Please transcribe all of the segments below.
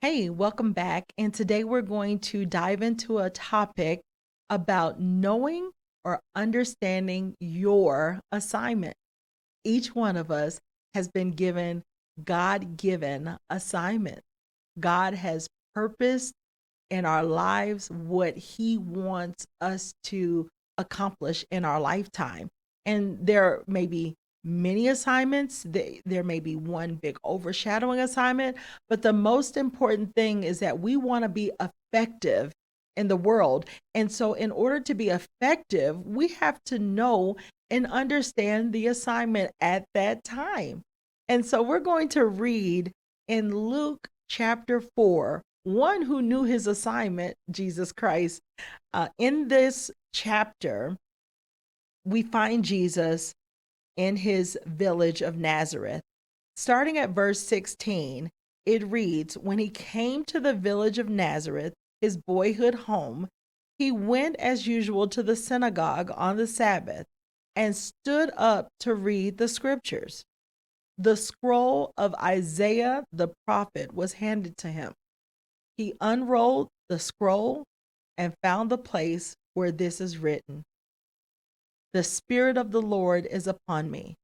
Hey, welcome back. And today we're going to dive into a topic about knowing or understanding your assignment. Each one of us has been given God given assignment. God has purposed in our lives what He wants us to accomplish in our lifetime. And there may be many assignments, there may be one big overshadowing assignment, but the most important thing is that we want to be effective in the world. And so, in order to be effective, we have to know and understand the assignment at that time. And so, we're going to read in Luke chapter 4, one who knew his assignment, Jesus Christ. In this chapter, we find Jesus in his village of Nazareth. Starting at verse 16, it reads, "When he came to the village of Nazareth, his boyhood home, he went as usual to the synagogue on the Sabbath and stood up to read the scriptures. The scroll of Isaiah the prophet was handed to him. He unrolled the scroll and found the place where this is written: The Spirit of the Lord is upon me,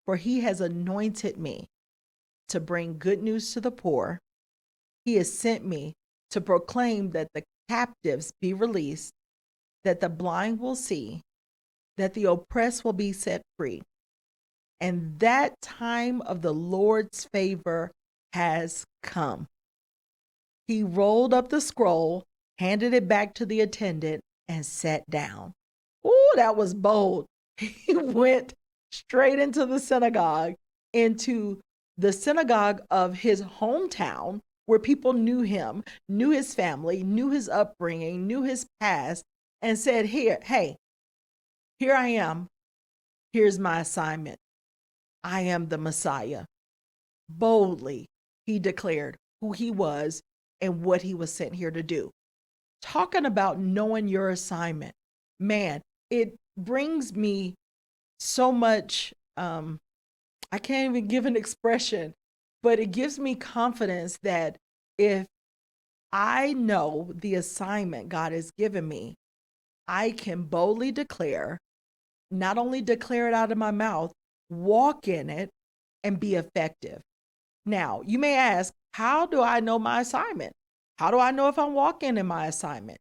for he has anointed me to bring good news to the poor. He has sent me to proclaim that the captives be released, that the blind will see, that the oppressed will be set free. And that time of the Lord's favor has come." He rolled up the scroll, handed it back to the attendant, and sat down. Ooh, that was bold. He went straight into the synagogue of his hometown, where people knew him, knew his family, knew his upbringing, knew his past, and said, here I am. Here's my assignment. I am the Messiah. Boldly, he declared who he was and what he was sent here to do. Talking about knowing your assignment, man, it brings me so much. I can't even give an expression, but it gives me confidence that if I know the assignment God has given me, I can boldly declare, not only declare it out of my mouth, walk in it and be effective. Now, you may ask, how do I know my assignment? How do I know if I'm walking in my assignment?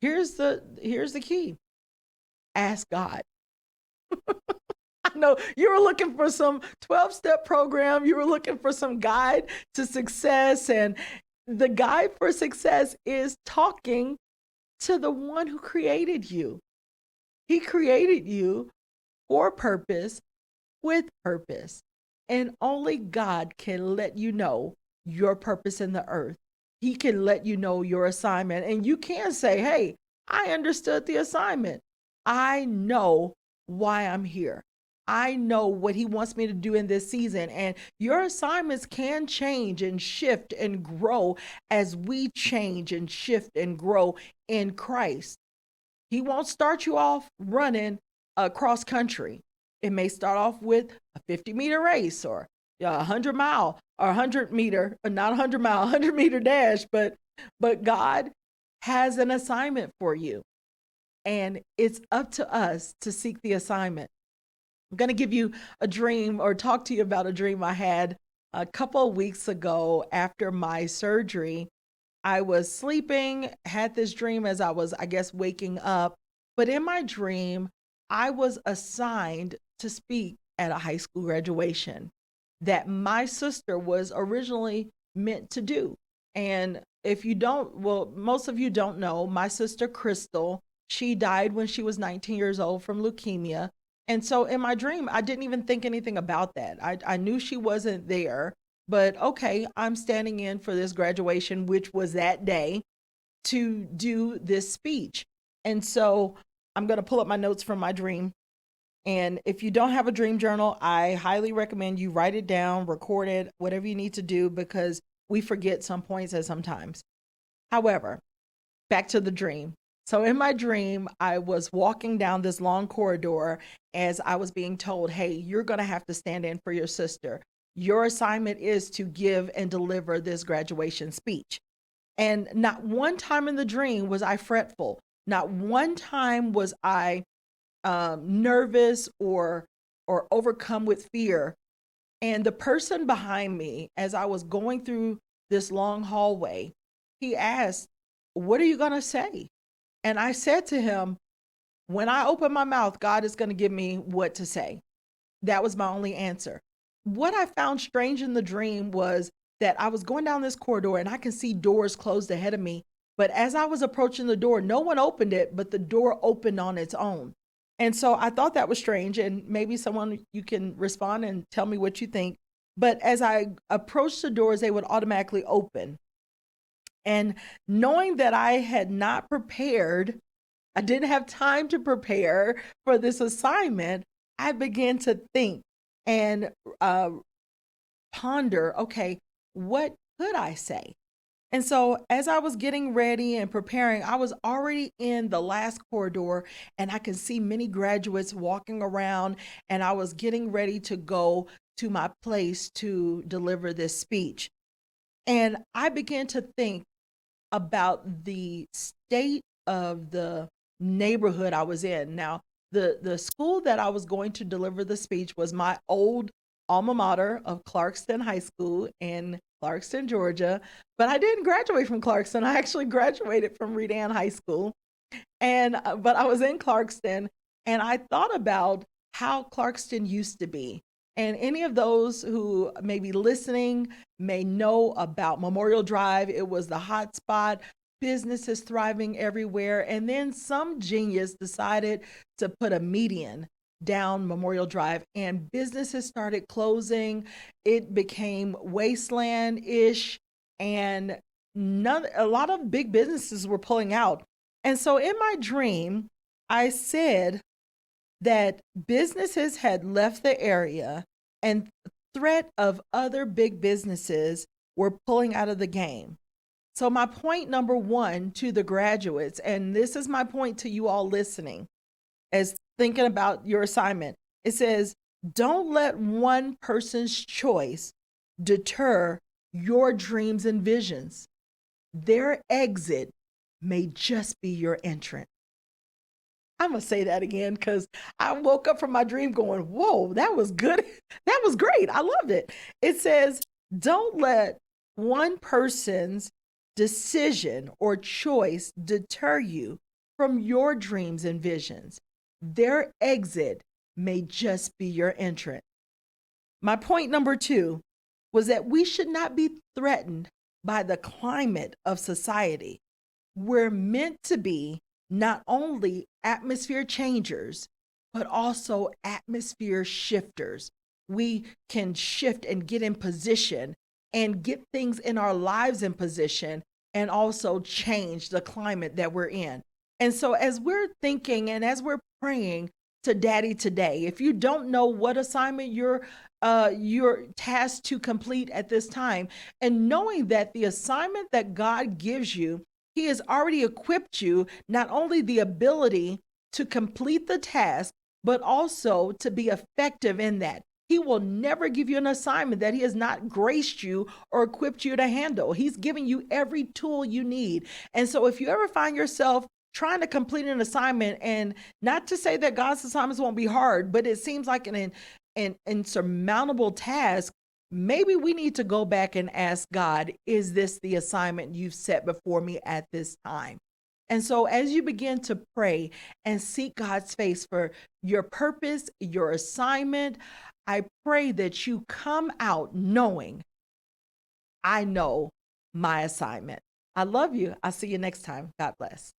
Here's the key. Ask God. I know you were looking for some 12-step program, you were looking for some guide to success, and the guide for success is talking to the one who created you. He created you for purpose, with purpose. And only God can let you know your purpose in the earth. He can let you know your assignment. And you can say, hey, I understood the assignment. I know why I'm here. I know what He wants me to do in this season. And your assignments can change and shift and grow as we change and shift and grow in Christ. He won't start you off running cross country. It may start off with a 50-meter race or a 100-mile or 100-meter, not 100-mile, 100-meter dash, but God has an assignment for you. And it's up to us to seek the assignment. I'm going to give you a dream or talk to you about a dream I had a couple of weeks ago after my surgery. I was sleeping, had this dream as I was, I guess, waking up. But in my dream, I was assigned to speak at a high school graduation that my sister was originally meant to do. And if you don't, well, most of you don't know, my sister Crystal, she died when she was 19 years old from leukemia. And so in my dream, I didn't even think anything about that. I knew she wasn't there, but okay, I'm standing in for this graduation, which was that day, to do this speech. And so I'm going to pull up my notes from my dream. And if you don't have a dream journal, I highly recommend you write it down, record it, whatever you need to do, because we forget some points at sometimes. However, back to the dream. So in my dream, I was walking down this long corridor as I was being told, hey, you're going to have to stand in for your sister. your assignment is to give and deliver this graduation speech. And not one time in the dream was I fretful. Not one time was I nervous or overcome with fear. And the person behind me, as I was going through this long hallway, he asked, "What are you going to say?" And I said to him, "When I open my mouth, God is going to give me what to say." That was my only answer. What I found strange in the dream was that I was going down this corridor and I can see doors closed ahead of me. But as I was approaching the door, no one opened it, but the door opened on its own. And so I thought that was strange. And maybe someone, you can respond and tell me what you think. But as I approached the doors, they would automatically open. And knowing that I had not prepared, I didn't have time to prepare for this assignment, I began to think and ponder, okay, what could I say? And so as I was getting ready and preparing, I was already in the last corridor and I could see many graduates walking around, and I was getting ready to go to my place to deliver this speech. And I began to think about the state of the neighborhood I was in. Now, the school that I was going to deliver the speech was my old alma mater of Clarkston High School in Clarkston, Georgia. But I didn't graduate from Clarkston. I actually graduated from Redan High School. And but I was in Clarkston, and I thought about how Clarkston used to be. And any of those who may be listening may know about Memorial Drive. It was the hot spot, businesses thriving everywhere. And then some genius decided to put a median down Memorial Drive, and businesses started closing. It became wasteland-ish, and a lot of big businesses were pulling out. And so in my dream, I said that businesses had left the area and threat of other big businesses were pulling out of the game. So my point number one to the graduates, and this is my point to you all listening as thinking about your assignment, it says, don't let one person's choice deter your dreams and visions. Their exit may just be your entrance. I'm going to say that again because I woke up from my dream going, whoa, that was good. That was great. I loved it. It says, don't let one person's decision or choice deter you from your dreams and visions. Their exit may just be your entrance. My point number two was that we should not be threatened by the climate of society. We're meant to be not only atmosphere changers, but also atmosphere shifters. We can shift and get in position and get things in our lives in position and also change the climate that we're in. And so as we're thinking and as we're praying to Daddy today, if you don't know what assignment you're tasked to complete at this time, and knowing that the assignment that God gives you, He has already equipped you not only the ability to complete the task, but also to be effective in that. He will never give you an assignment that He has not graced you or equipped you to handle. He's giving you every tool you need. And so if you ever find yourself trying to complete an assignment, and not to say that God's assignments won't be hard, but it seems like an insurmountable task, maybe we need to go back and ask God, is this the assignment you've set before me at this time? And so as you begin to pray and seek God's face for your purpose, your assignment, I pray that you come out knowing, I know my assignment. I love you. I'll see you next time. God bless.